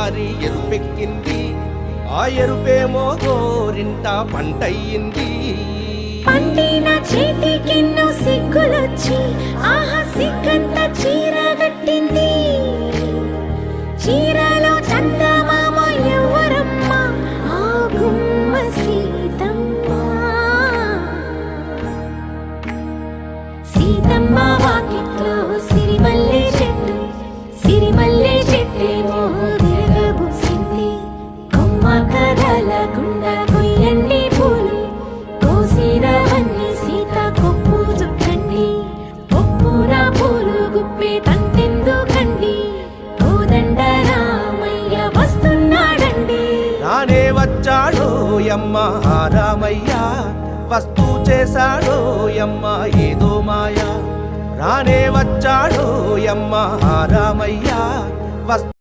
మారి ఎరుపెక్కింది, ఆ ఎరుపేమో గోరింట పంటయ్యింది. పండిన చేతికెన్నో సిగ్గులొచ్చి ఆహా సిగ్గంత చీరగట్టింది. చీరలో చందమామ ఎవరమ్మ, ఆ గుమ్మ సీతమ్మ. సీతమ్మ వాకిట్లో సిరిమల్లె చెట్టు, సిరిమల్లె చెట్టేమో తిరగబూసింది. కొమ్మ కదలకుండా కొయ్యండి పూలు, కోసిరవన్నీ సీత కొప్పు చుట్టండి. కొప్పున పూలు గుప్పే తంతెందుకండి, కోదండ రామయ్య వస్తున్నాడండి. రానే వచ్చాడో యమ్మ ఆ రామయ్య, వస్తూ చేశాడో యమ్మ ఏదో మాయ. రానే వచ్చాడో యమ్మ ఆ రామయ్య,